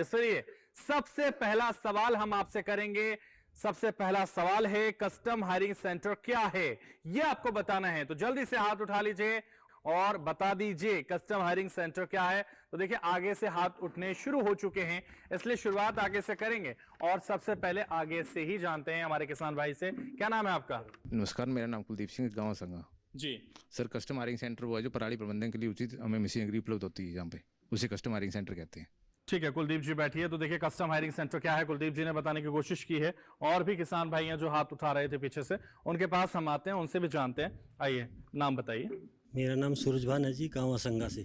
इसलिए सबसे पहला सवाल हम आपसे करेंगे। सबसे पहला सवाल है, कस्टम हायरिंग सेंटर क्या है, यह आपको बताना है। तो जल्दी से हाथ उठा लीजिए और बता दीजिए कस्टम हायरिंग सेंटर क्या है। तो देखिए आगे से हाथ उठने शुरू हो चुके हैं, इसलिए शुरुआत आगे से करेंगे और सबसे पहले आगे से ही जानते हैं हमारे किसान भाई से। क्या नाम है आपका? नमस्कार, मेरा नाम कुलदीप सिंह, गाँव संगा। जी सर, कस्टम हायरिंग सेंटर वो है जो पराली प्रबंधन के लिए उचित हमें मशीनरी उपलब्ध होती है, यहाँ पे उसे कस्टम हायरिंग सेंटर कहते हैं। ठीक है, कुलदीप जी बैठिए। तो देखिए कस्टम हायरिंग सेंटर क्या है कुलदीप जी ने बताने की कोशिश की है, और भी किसान भाई हैं जो हाथ उठा रहे थे पीछे से, उनके पास हम आते हैं, उनसे भी जानते हैं। आइए, नाम बताइए। मेरा नाम सूरजभान है जी, गाँव संगा से।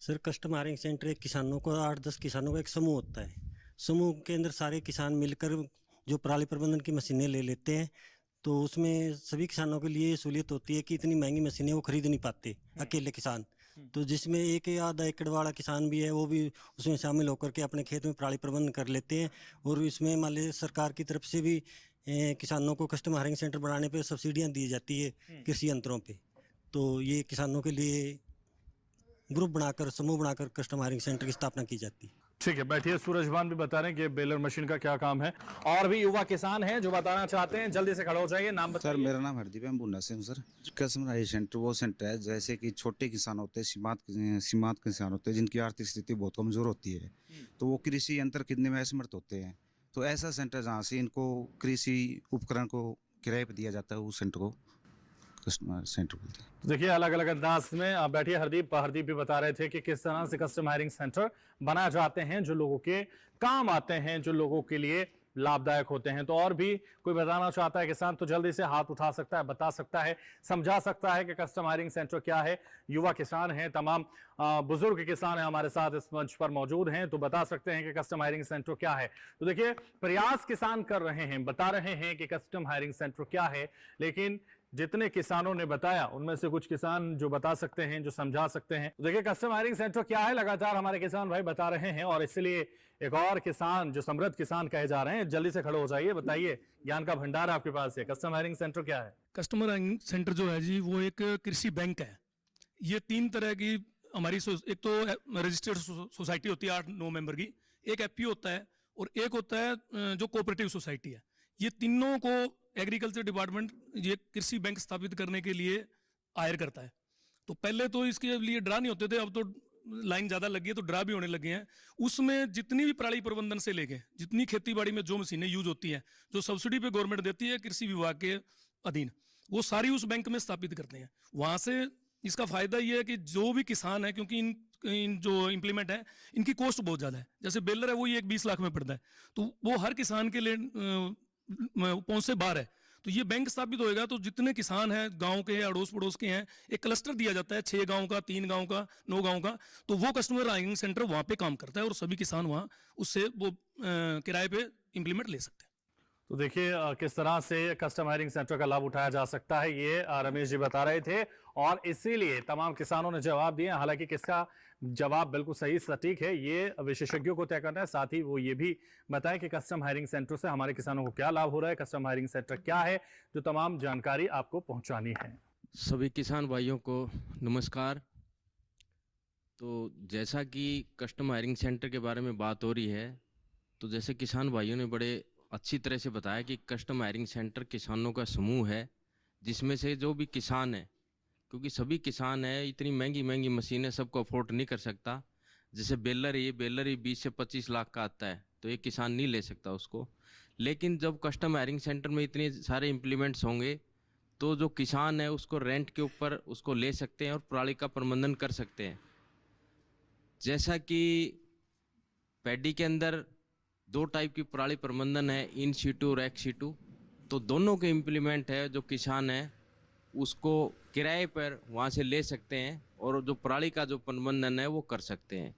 सर, कस्टम हायरिंग सेंटर एक किसानों को 8-10 किसानों का एक समूह होता है। समूह के अंदर सारे किसान मिलकर जो पराली प्रबंधन की मशीनें ले लेते हैं, तो उसमें सभी किसानों के लिए सहूलियत होती है कि इतनी महंगी मशीनें वो खरीद नहीं पाते अकेले किसान। तो जिसमें एक या आधा एकड़ वाला किसान भी है, वो भी उसमें शामिल होकर के अपने खेत में पराली प्रबंधन कर लेते हैं। और इसमें मान लीजिए सरकार की तरफ से भी किसानों को कस्टम हायरिंग सेंटर बनाने पर सब्सिडियाँ दी जाती है कृषि यंत्रों पर। तो ये किसानों के लिए ग्रुप बनाकर, समूह बनाकर कस्टम हायरिंग सेंटर की स्थापना की जाती है। ठीक है, बैठिए। सूरजभान भी बता रहे हैं कि बेलर मशीन का क्या काम है, और भी युवा किसान हैं जो बताना चाहते हैं। जल्दी से खड़े हो जाइए, नाम बताइए। सर, मेरा नाम हरदीप है, मैं बुन्ना से हूँ सर। कस्टम हायरिंग सेंटर वो सेंटर है जैसे कि छोटे किसान होते हैं, सीमांत किसान होते हैं, जिनकी आर्थिक स्थिति बहुत कमजोर होती है, तो वो कृषि यंत्र खरीदने में असमर्थ होते हैं। तो ऐसा सेंटर जहाँ से इनको कृषि उपकरण को किराए पर दिया जाता है, उस सेंटर को कस्टम सेंटर बोलते हैं। देखिए अलग अलग अंदाज में आप बैठिए। हरदीप भी बता रहे थे कि किस तरह से कस्टम हायरिंग सेंटर बनाए जाते हैं जो लोगों के काम आते हैं, जो लोगों के लिए लाभदायक होते हैं। तो और भी कोई बताना चाहता है किसान तो जल्दी से हाथ उठा सकता है, बता सकता है, समझा सकता है कि कस्टम हायरिंग सेंटर क्या है। युवा किसान हैं, तमाम बुजुर्ग किसान हैं हमारे साथ इस मंच पर मौजूद हैं, तो बता सकते हैं कि कस्टम हायरिंग सेंटर क्या है। तो देखिए प्रयास किसान कर रहे हैं, बता रहे हैं कि कस्टम हायरिंग सेंटर क्या है, लेकिन जितने किसानों ने बताया उनमें से कुछ किसान जो बता सकते हैं, जो समझा सकते हैं। तो देखिए कस्टम हायरिंग सेंटर क्या है लगातार हमारे किसान भाई बता रहे हैं, और इसलिए एक और किसान जो समृद्ध किसान कहे जा रहे हैं, जल्दी से खड़े हो जाइए, बताइए, ज्ञान का भंडार आपके पास है। कस्टम हायरिंग सेंटर क्या है? कस्टमर हायरिंग सेंटर जो है जी, वो एक कृषि बैंक है। ये 3 तरह की हमारी एक तो रजिस्टर्ड सोसाइटी होती है 8-9 मेंबर की, एक एफपीओ होता है, और एक होता है जो कोऑपरेटिव सोसाइटी है। ये तीनों को एग्रीकल्चर डिपार्टमेंट ये कृषि बैंक स्थापित करने के लिए हायर करता है। तो पहले तो इसके लिए ड्रा नहीं होते थे, अब तो लाइन ज्यादा लगी है तो ड्रा भी होने लगे हैं। उसमें जितनी भी पराली प्रबंधन से लेके जितनी खेती बाड़ी में जो मशीनें यूज होती हैं, जो सब्सिडी पे गवर्नमेंट देती है कृषि विभाग के अधीन, वो सारी उस बैंक में स्थापित करते हैं। वहां से इसका फायदा ये है कि जो भी किसान है, क्योंकि इन जो इम्प्लीमेंट है इनकी कॉस्ट बहुत ज्यादा है, जैसे बेलर है वो ये 20 लाख में पड़ता है, तो वो हर किसान के लिए पहुंच से बाहर है। तो ये बैंक स्थापित होएगा तो जितने किसान हैं गांव के अड़ोस पड़ोस के हैं, एक क्लस्टर दिया जाता है, 6 गांव का, 3 गांव का, 9 गांव का, तो वो कस्टमर हायरिंग सेंटर वहां पे काम करता है और सभी किसान वहां उससे वो किराए पे इम्प्लीमेंट ले सकते हैं। तो देखिए किस तरह से कस्टम हायरिंग सेंटर का लाभ उठाया जा सकता है, ये रमेश जी बता रहे थे, और इसीलिए तमाम किसानों ने जवाब दिए। हालांकि किसका जवाब बिल्कुल सही सटीक है ये विशेषज्ञों को तय करना है, साथ ही वो ये भी बताएं कि कस्टम हायरिंग सेंटर से हमारे किसानों को क्या लाभ हो रहा है, कस्टम हायरिंग सेंटर क्या है, जो तमाम जानकारी आपको पहुंचानी है। सभी किसान भाइयों को नमस्कार। तो जैसा कि कस्टम हायरिंग सेंटर के बारे में बात हो रही है, तो जैसे किसान भाइयों ने बड़े अच्छी तरह से बताया कि कस्टम हायरिंग सेंटर किसानों का समूह है, जिसमें से जो भी किसान है, क्योंकि सभी किसान है, इतनी महंगी महंगी मशीनें सबको अफोर्ड नहीं कर सकता। जैसे बेलर ही 20 से 25 लाख का आता है, तो एक किसान नहीं ले सकता उसको। लेकिन जब कस्टम हायरिंग सेंटर में इतने सारे इम्प्लीमेंट्स होंगे, तो जो किसान है उसको रेंट के ऊपर उसको ले सकते हैं और पराली का प्रबंधन कर सकते हैं। जैसा कि पैडी के अंदर 2 टाइप की पराली प्रबंधन है, इन सीटू और एक्स सीटू, तो दोनों के इम्प्लीमेंट है, जो किसान है उसको किराए पर वहाँ से ले सकते हैं और जो पराली का जो प्रबंधन है वो कर सकते हैं।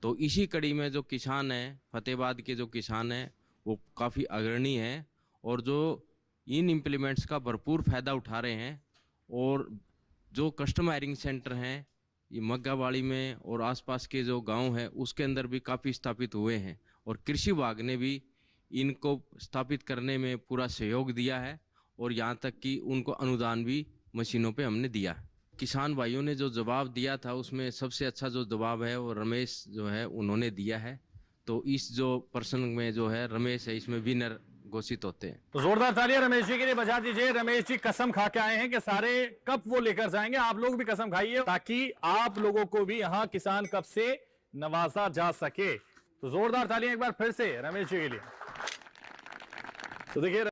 तो इसी कड़ी में जो किसान हैं, फतेहाबाद के जो किसान हैं वो काफ़ी अग्रणी हैं और जो इन इम्प्लीमेंट्स का भरपूर फ़ायदा उठा रहे हैं। और जो कस्टम हायरिंग सेंटर हैं ये मग्गावाड़ी में और आसपास के जो गांव हैं उसके अंदर भी काफ़ी स्थापित हुए हैं, और कृषि विभाग ने भी इनको स्थापित करने में पूरा सहयोग दिया है, और यहाँ तक कि उनको अनुदान भी मशीनों पे हमने दिया। किसान भाइयों ने जो जवाब दिया था उसमें सबसे अच्छा जो जवाब है वो रमेश जो है उन्होंने दिया है। तो इस जो पर्सन में जो है रमेश है, इसमें विनर घोषित होते हैं। तो जोरदार तालियां रमेश जी के लिए बजा दीजिए। रमेश जी कसम खा के आए हैं कि सारे कप वो लेकर जाएंगे। आप लोग भी कसम खाइए ताकि आप लोगों को भी यहां किसान कप से नवाजा जा सके। तो जोरदार तालियां एक बार फिर से रमेश जी के लिए। तो देखिए